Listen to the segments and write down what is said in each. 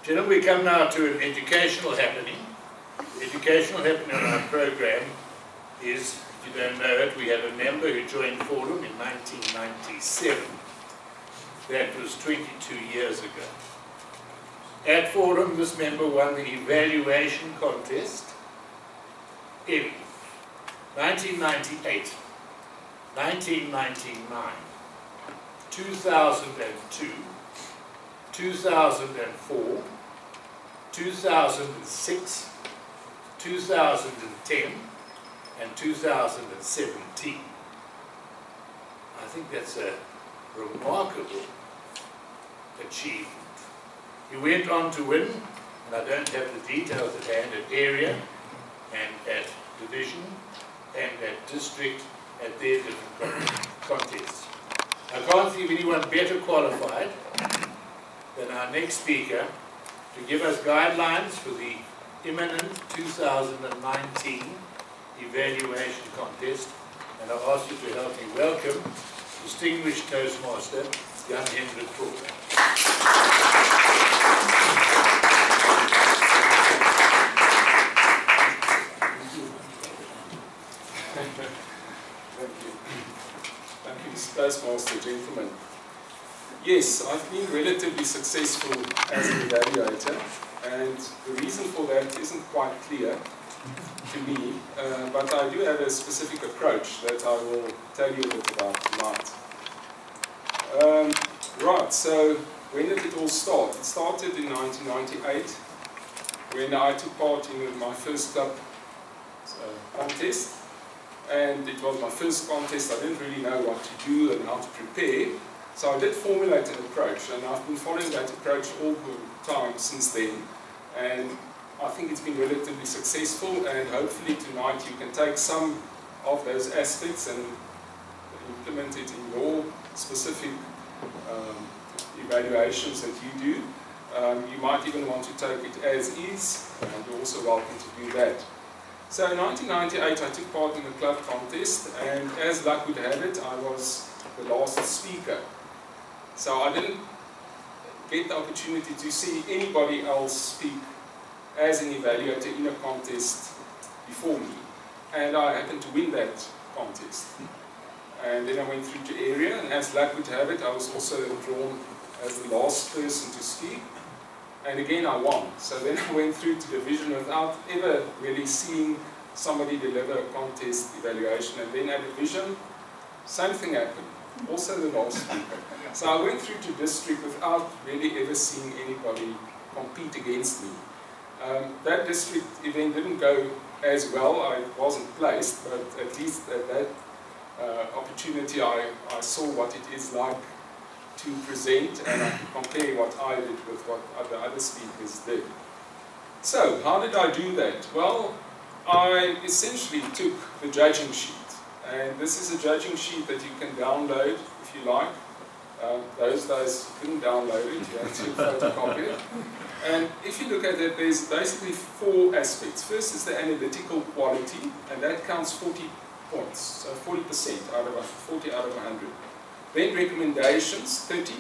Gentlemen, we come now to an educational happening. The educational happening on our program is, if you don't know it, we have a member who joined Forum in 1997. That was 22 years ago. At Forum, this member won the evaluation contest in 1998, 1999, 2002, 2004, 2006, 2010, and 2017. I think that's a remarkable achievement. He went on to win, and I don't have the details at hand, at area and at division and at district at their different contests. I can't think of anyone better qualified than our next speaker to give us guidelines for the imminent 2019 evaluation contest, and I'll ask you to help me welcome distinguished Toastmaster, young Hendrik Grobler. Thank you, Toastmaster, gentlemen. Yes, I've been relatively successful as an evaluator, and the reason for that isn't quite clear to me, but I do have a specific approach that I will tell you a bit about tonight. Right, so when did it all start? It started in 1998 when I took part in my first club contest, and it was my first contest. I didn't really know what to do and how to prepare, so I did formulate an approach, and I've been following that approach all the time since then, and I think it's been relatively successful, and hopefully tonight you can take some of those aspects and implement it in your specific evaluations that you do. You might even want to take it as is, and you're also welcome to do that. So in 1998 I took part in the club contest, and as luck would have it, I was the last speaker. So I didn't get the opportunity to see anybody else speak as an evaluator in a contest before me, and I happened to win that contest. And then I went through to area, and as luck would have it, I was also drawn as the last person to speak, and again I won. So then I went through to division without ever really seeing somebody deliver a contest evaluation, and then at division, same thing happened, also the last speaker. So I went through to district without really ever seeing anybody compete against me. That district event didn't go as well. I wasn't placed, but at least at that opportunity I saw what it is like to present, and I could compare what I did with what the other speakers did. So how did I do that? Well, I essentially took the judging sheet, and this is a judging sheet that you can download if you like. Those days you couldn't download it, you had to photocopy it. And if you look at it, there's basically four aspects. First is the analytical quality, and that counts 40 points, so 40% out of 40 out of 100. Then recommendations, 30,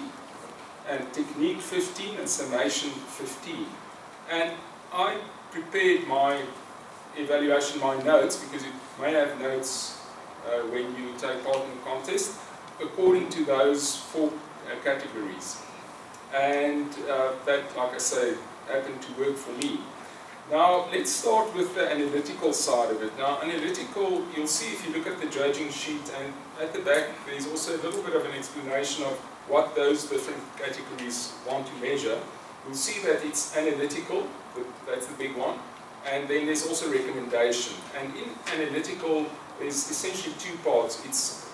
and technique, 15, and summation, 15. And I prepared my evaluation, my notes, because you may have notes when you take part in the contest, according to those four categories. And that, like I say, happened to work for me. Now, let's start with the analytical side of it. Now, analytical, you'll see if you look at the judging sheet, and at the back, there's also a little bit of an explanation of what those different categories want to measure. You'll see that it's analytical, that's the big one, and then there's also recommendation. And in analytical, there's essentially two parts. It's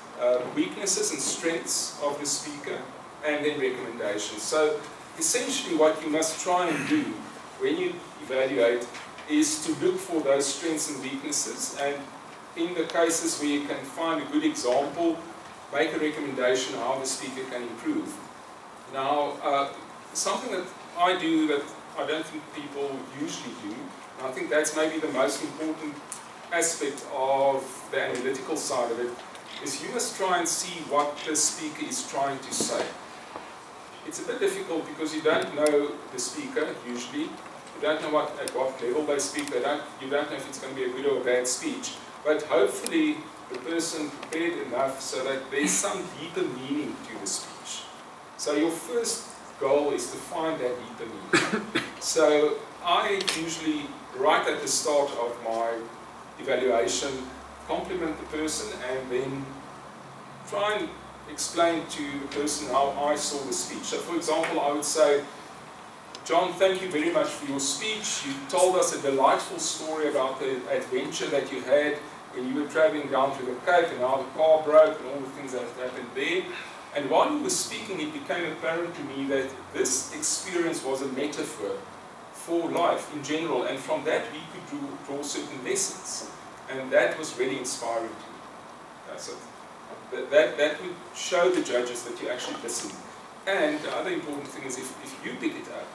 weaknesses and strengths of the speaker, and then recommendations. So essentially what you must try and do when you evaluate is to look for those strengths and weaknesses, and in the cases where you can find a good example, make a recommendation how the speaker can improve. Now, something that I do that I don't think people usually do, and I think that's maybe the most important aspect of the analytical side of it, is you must try and see what the speaker is trying to say. it's a bit difficult because you don't know the speaker usually. You don't know at what level they speak. You don't know if it's going to be a good or a bad speech. But hopefully the person prepared enough so that there's some deeper meaning to the speech. So your first goal is to find that deeper meaning. So I usually, right at the start of my evaluation, compliment the person and then try and explain to the person how I saw the speech. So for example, I would say, John, thank you very much for your speech. You told us a delightful story about the adventure that you had when you were traveling down to the Cape and how the car broke and all the things that happened there. And while you were speaking, it became apparent to me that this experience was a metaphor for life in general, and from that we could draw certain lessons. And that was really inspiring to me. So that would show the judges that you actually listen. And the other important thing is if you pick it up,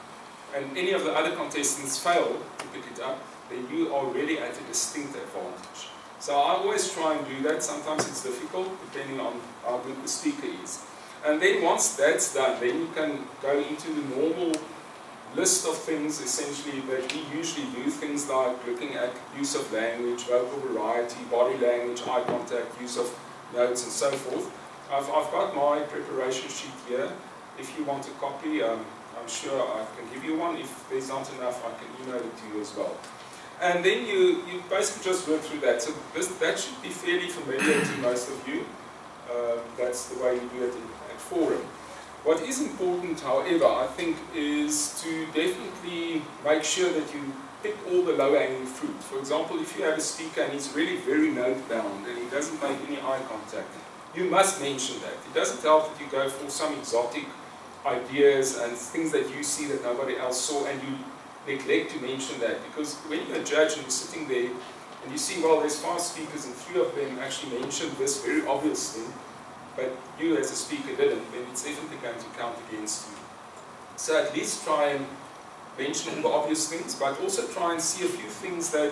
and any of the other contestants fail to pick it up, then you are really at a distinct advantage. So I always try and do that. Sometimes it's difficult, depending on how good the speaker is. And then once that's done, then you can go into the normal list of things, essentially, that we usually do. Things like looking at use of language, vocal variety, body language, eye contact, use of notes, and so forth. I've got my preparation sheet here. If you want a copy, I'm sure I can give you one. If there's not enough, I can email it to you as well. And then you basically just work through that. So that should be fairly familiar to most of you. That's the way you do it at Forum. What is important, however, I think, is to definitely make sure that you pick all the low-hanging fruit. For example, if you have a speaker and he's really very note-bound and he doesn't make any eye contact, you must mention that. It doesn't help that you go for some exotic ideas and things that you see that nobody else saw and you neglect to mention that, because when you're a judge and you're sitting there and you see, well, there's 5 speakers and 3 of them actually mentioned this very obvious thing, but you as a speaker didn't, then it's definitely going to count against you. So at least try and mention all the obvious things, but also try and see a few things that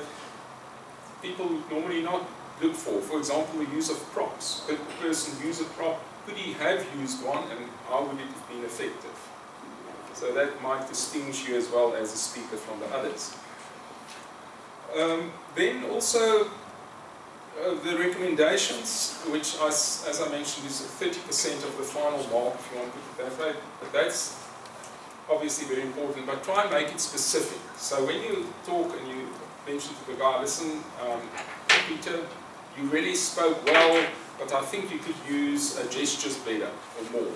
people would normally not look for. For example, the use of props. Could the person use a prop? Could he have used one, and how would it have been effective? So that might distinguish you as well as a speaker from the others. Then also the recommendations, which as I mentioned is 30% of the final mark if you want to put it that way, but that's obviously very important, but try and make it specific. So when you talk and you mention to the guy, listen, Peter, you really spoke well, but I think you could use gestures better or more.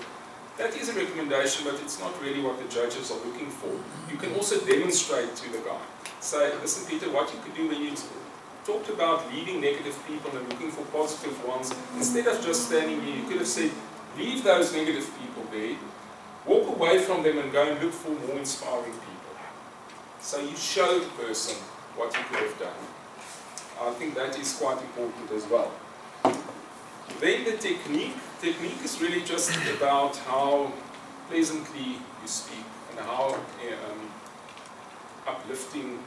That is a recommendation, but it's not really what the judges are looking for. You can also demonstrate to the guy. Say, listen Peter, what you could do when you talked about leaving negative people and looking for positive ones, instead of just standing here, you could have said, leave those negative people there, walk away from them and go and look for more inspiring people. So you show the person what you could have done. I think that is quite important as well. Then the technique. Technique is really just about how pleasantly you speak and how uplifting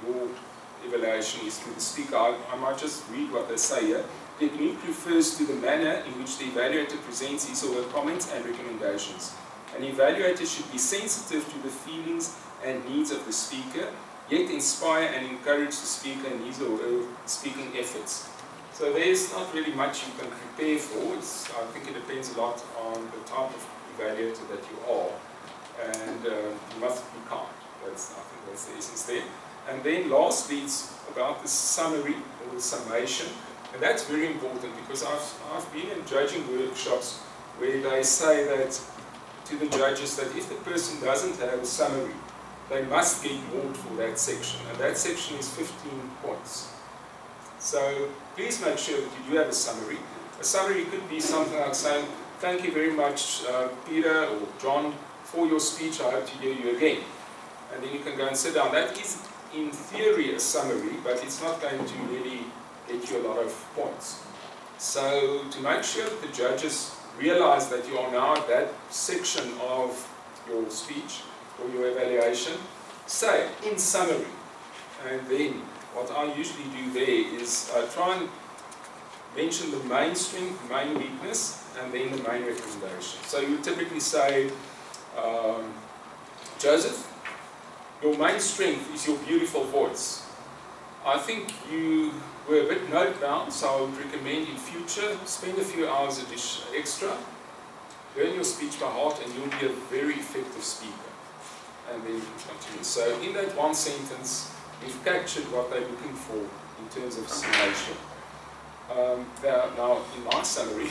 your evaluation is to the speaker. I might just read what they say here. Technique refers to the manner in which the evaluator presents his or her comments and recommendations. An evaluator should be sensitive to the feelings and needs of the speaker, yet inspire and encourage the speaker in his or her speaking efforts. So there's not really much you can prepare for. I think it depends a lot on the type of evaluator that you are, and you must be kind. I think that's the essence there. And then lastly, it's about the summary or the summation, and that's very important because I've been in judging workshops where they say that to the judges that if the person doesn't have a summary, they must get more for that section, and that section is 15 points. So please make sure that you do have a summary. A summary could be something like saying, thank you very much Peter or John for your speech, I hope to hear you again. And then you can go and sit down. That is in theory a summary, but it's not going to really get you a lot of points. So to make sure that the judges realize that you are now at that section of your speech or your evaluation, say in summary, and then what I usually do there is try and mention the main strength, main weakness, and then the main recommendation. So you typically say, Joseph, your main strength is your beautiful voice. I think you were a bit note-bound, so I would recommend in future, spend a few hours extra, learn your speech by heart, and you'll be a very effective speaker. And then continue. So in that one sentence, we've captured what they're looking for in terms of summation. Now, in my summary,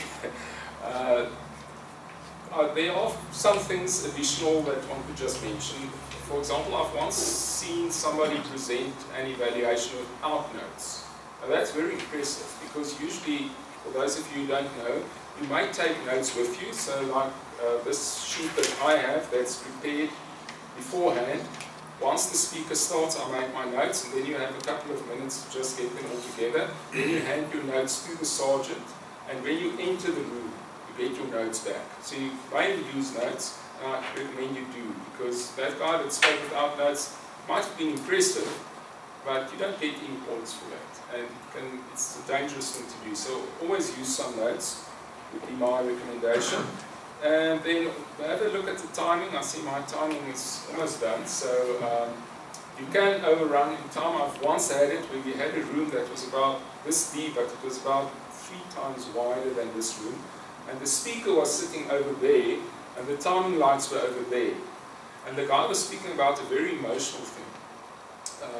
there are some things additional that one could just mention. For example, I've once seen somebody present an evaluation without notes. Now that's very impressive, because usually, for those of you who don't know, you may take notes with you. So like this sheet that I have that's prepared beforehand, once the speaker starts, I make my notes, and then you have a couple of minutes to just get them all together. Then you hand your notes to the sergeant, and when you enter the room, you get your notes back. So you may use notes, and I recommend you do, because that guy that spoke without notes might have been impressive, but you don't get any points for that, and it's a dangerous thing to do. So always use some notes, would be my recommendation. And then have a look at the timing. I see my timing is almost done, so you can overrun in time. I've once had it where we had a room that was about this deep, but it was about 3 times wider than this room, and the speaker was sitting over there, and the timing lights were over there, and the guy was speaking about a very emotional thing.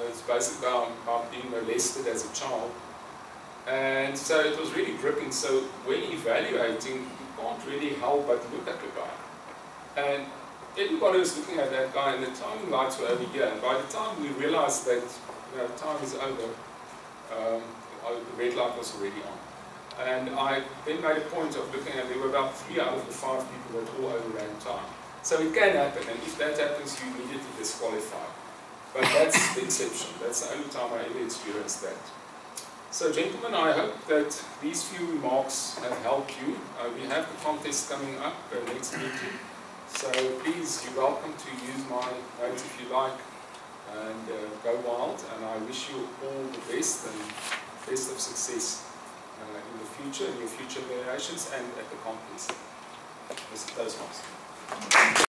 It's basically about being molested as a child, and so it was really gripping. So when evaluating, can't really help but look at the guy. And everybody was looking at that guy, and the timing lights were over here. And by the time we realized that time is over, the red light was already on. And I then made a point of looking at, there were about 3 out of the 5 people that all overran time. So it can happen, and if that happens, you immediately disqualify. But that's the exception. That's the only time I ever experienced that. So gentlemen, I hope that these few remarks have helped you. We have the contest coming up next meeting, so please, you're welcome to use my notes if you like, and go wild, and I wish you all the best and best of success in the future, in your future variations and at the contest. Mr. Toastmaster.